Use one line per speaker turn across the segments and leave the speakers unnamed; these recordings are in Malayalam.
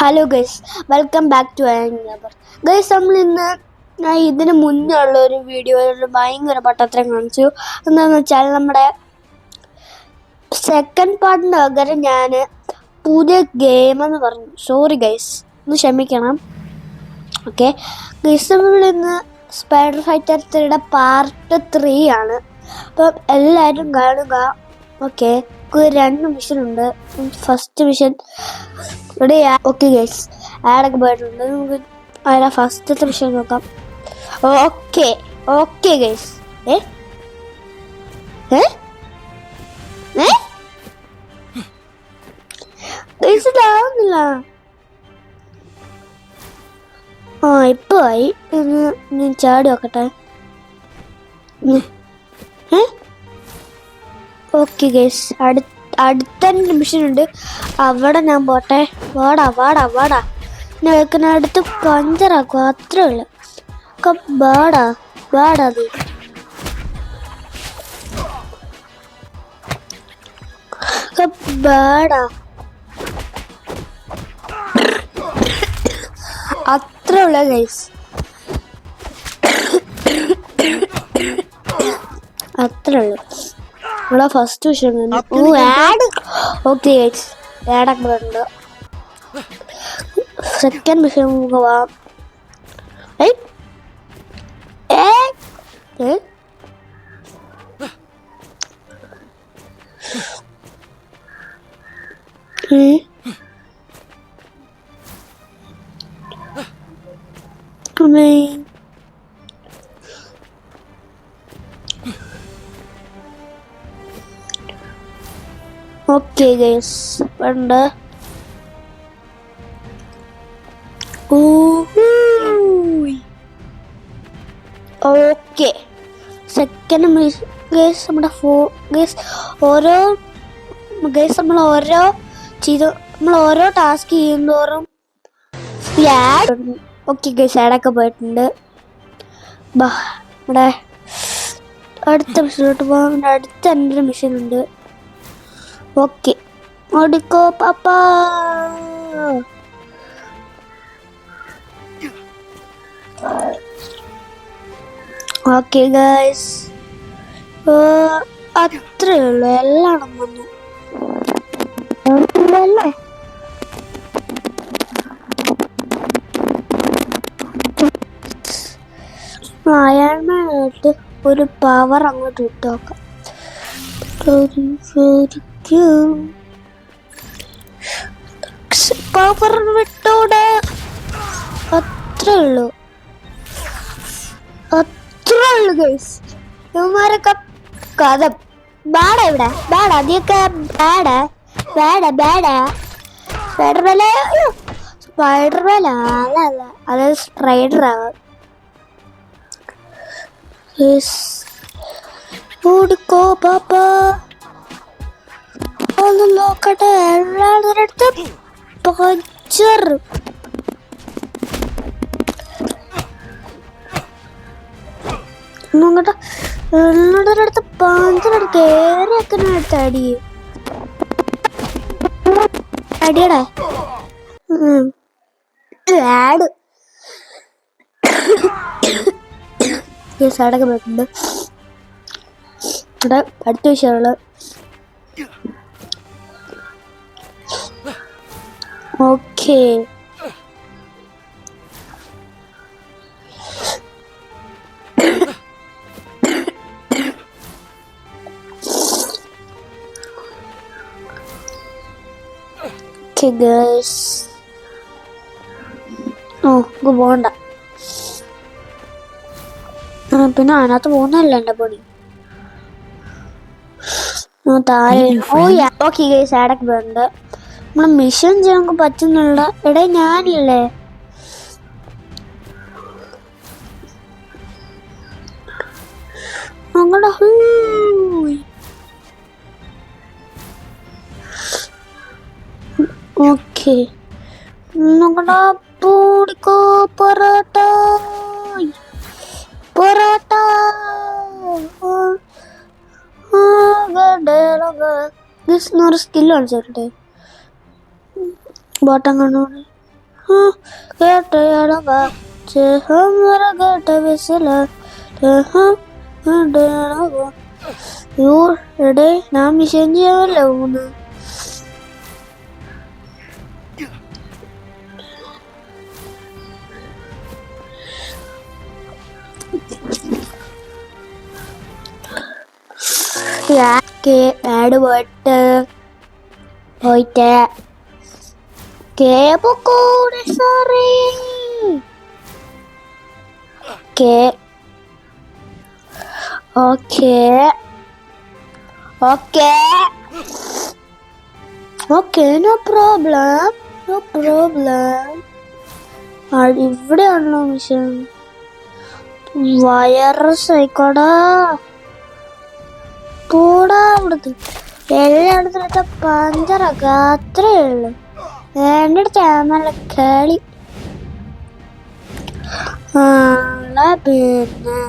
Hello guys, welcome back to guys. നമ്മൾ ഇന്ന് ഇതിന് മുന്നേ ഉള്ള ഒരു വീഡിയോയിൽ ഭയങ്കര പട്ടത്തരം കാണിച്ചു. എന്താണെന്ന് വെച്ചാൽ നമ്മുടെ സെക്കൻഡ് പാർട്ടിന് പകരം ഞാൻ പുതിയ ഗെയിം എന്ന് പറഞ്ഞു. സോറി ഗൈസ്, ഒന്ന് ക്ഷമിക്കണം. ഓക്കെ ഗൈസ്, നമ്മൾ ഇന്ന് സ്പൈഡർ ഫൈറ്റർ 3യുടെ പാർട്ട് 3 ആണ്. അപ്പം എല്ലാവരും കാണുക. ഓക്കെ, രണ്ട് മിഷൻ ഉണ്ട്. ഫസ്റ്റ് മിഷൻ ഇവിടെ. ഓക്കെ ഗൈസ്, ആഡൊക്കെ പോയിട്ടുണ്ട്. നമുക്ക് അതിലെ ഫസ്റ്റത്തെ മിഷൻ നോക്കാം. ഓക്കെ ഓക്കെ ഗൈസ്, ഇതാവുന്നില്ല. ഇപ്പൊ ആയി. ഞാൻ ചാടി നോക്കട്ടെ. ഓക്കെ ഗൈസ്, അടുത്ത മിഷൻ ഉണ്ട്. അവിടെ ഞാൻ പോട്ടെ. വാടാ വാടാ വാടാ, ഞാൻ വെക്കുന്നിടത്ത് പഞ്ചറാക്കും. അത്രേ ഉള്ളു. വാടാ വാടാ, നീ വാടാ. അത്രേ ഉള്ള ഗൈസ്, അത്രേ ഉള്ളു. ഇവിടെ ഫസ്റ്റ് വിഷയം ആഡ്. ഓക്കെ ഗൈസ്, ആഡൊക്കെ വരുന്നുണ്ട്. സെക്കൻഡ് വിഷയം പോവാം. ഓക്കെ ഗൈസ്, ഉണ്ട്. ഓക്കെ, സെക്കൻഡ് ഗൈസ് നമ്മുടെ ഓരോ ഗൈസ് നമ്മൾ ഓരോ ടാസ്ക് ചെയ്യുന്നതോറും ഓക്കെ ഗൈസ്, ആഡൊക്കെ പോയിട്ടുണ്ട്. ഇവിടെ അടുത്ത മിഷനിലോട്ട് പോകാം. അടുത്ത എൻ്റെ മിഷൻ ഉണ്ട്. ഓക്കെ, ഓടിക്കോ പാപ്പാ. ഓക്കെ ഗൈസ്, അത്രേ ഉള്ളു. എല്ലാം വന്നു അല്ലേ. അയാൾമായിട്ട് ഒരു പവർ അങ്ങോട്ട് ഇട്ട് നോക്കാം. പവർ വിട്ടോടെ. അത്രേ ഉള്ളു, അത്രേ ഉള്ളു ഗൈസ്. ഇവന്മാരൊക്കെ കഥ ബാട. ഇവിടെ ബാട, അതിയൊക്കെ ബാട ബാട ബാട. സ്പൈഡർമാൻ അല്ല, അത് സ്ട്രൈഡറാണ്. ഓടിക്കോ പാപ്പ. ഒന്ന് നോക്കട്ടെ. എല്ലാവരുടെ അടുത്ത് പഞ്ചർ. നോക്കട്ടെ, എല്ലാവരുടെ അടുത്ത് പഞ്ചർ. കേറിയൊക്കെ അടുത്ത് അടിയടാ. ആഡ് സൈഡൊക്കെ പോയിട്ടുണ്ട്. ഇവിടെ അടുത്ത വിഷയമുള്ള ഓക്കെ. പോണ്ട. പിന്നെ അതിനകത്ത് പോകുന്നല്ല എന്റെ പണി. താഴെ ഓക്കെ ഗൈസ്, ആഡൊക്കെ പോയിട്ടുണ്ട്. നമ്മള് മിഷൻ ചെയ്യാൻ പറ്റുന്നുള്ള. എടേ ഞാനില്ലേ അങ്ങോട്ട്. ഓക്കെ, നോക്കടാ. പൂടിക്കോ പൊറോട്ട പൊറോട്ട. ഒരു സ്കില്ല് കളിച്ചോട്ടെ. ബോട്ടം കണ്ടോണ്ട് ഞാൻ മിഷൻ ചെയ്യാമല്ലോ ഒന്ന്. ആഡ് പോയിട്ട് കേബോടെ സോറി ഓക്കെ നോ പ്രോബ്ലം ഇവിടെയാണല്ലോ മിഷൻ. വൈറസ് ആയിക്കോടാ കൂടാ അവിടുത്തെ എല്ലായിടത്തും പഞ്ചറൊക്കെ അത്രേ ഉള്ളു. എൻ്റെ അടുത്ത് നല്ല കളി. പിന്നെ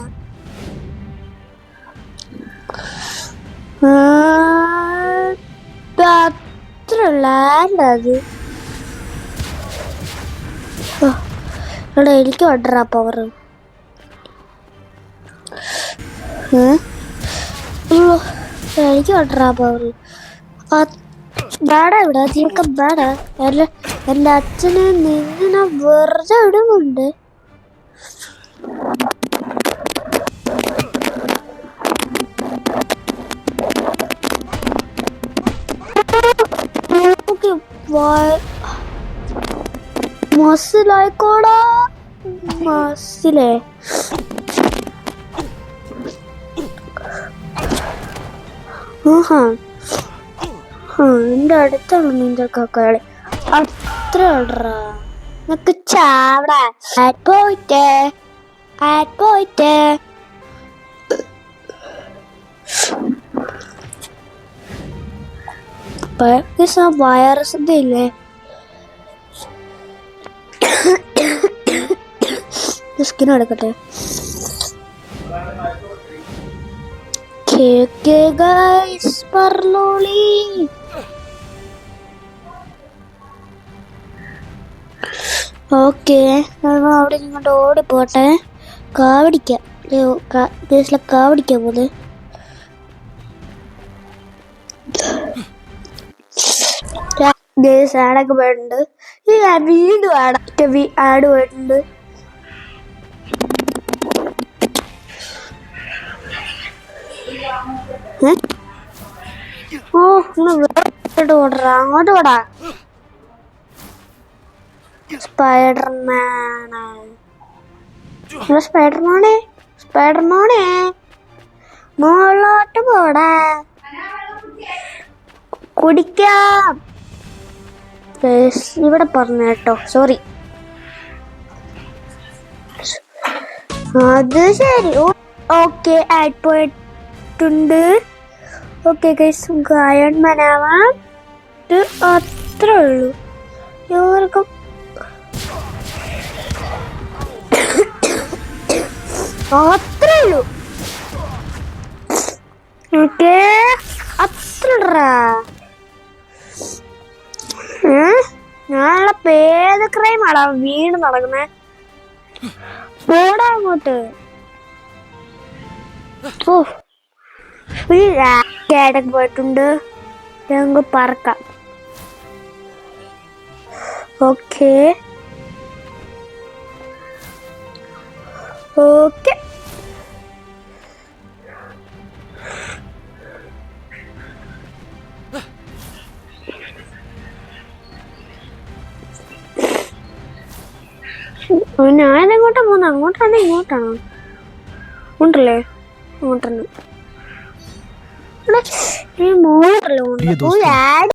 അത്ര ലാൻഡത് ഇവിടെ എനിക്ക് ഓർഡറാ പവർ. എനിക്ക് ഓർഡറാ പവർ ബാടാ ഇവിടെ ജീവക്ക ബാടാ. എൻ്റെ അച്ഛനെ നിന്നെ വെറുതെ ഇടുന്നുണ്ട്. മസിലായിക്കോടാ മസിലേ. എൻ്റെ അടുത്താണ് നിന്റെ കളി. അത്ര ഇടറാ നിനക്ക് ചാവടാ. പോയിട്ടേ വൈറസിന്റെ ഇല്ലേ സ്കിൻ എടുക്കട്ടെ. പറഞ്ഞോളി. ഓക്കെ അവിടെ ഇങ്ങോട്ട് ഓടിപ്പോട്ടെ. കാവടിക്കാം പോലെ ആഡൊക്കെ പോയിട്ടുണ്ട്. വീണ്ടും ആഡ് പോയിട്ടുണ്ട്. ഓടറാ അങ്ങോട്ട് പോടാ. സ്പൈഡർമാനെ മുകളിലോട്ട് പോടാ. കുടിക്കാം. ഇവിടെ പറഞ്ഞു കേട്ടോ, സോറി. അത് ശരി. ഓക്കെ ആഡ് പോയിട്ടുണ്ട്. ഓക്കെ ഗൈസ് അയൺമാനാവാം. അത്രേ ഉള്ളൂ. ഇവർക്കും അത്രേ ഉള്ളൂ. ഓക്കെ അത്ര ഞാനുള്ള പേര് ക്രൈമാടാ വീട് നടക്കുന്നേ. പോടാ അങ്ങോട്ട്. കേടൊക്കെ പോയിട്ടുണ്ട്. ഞങ്ങൾക്ക് പറക്കാം. ഓക്കെ ഞാനെങ്ങോട്ടാ പോകുന്നത്? അങ്ങോട്ടാണോ ഇങ്ങോട്ടാണോ? ഉണ്ടല്ലേ അങ്ങോട്ടാണ്. മോളല്ലേ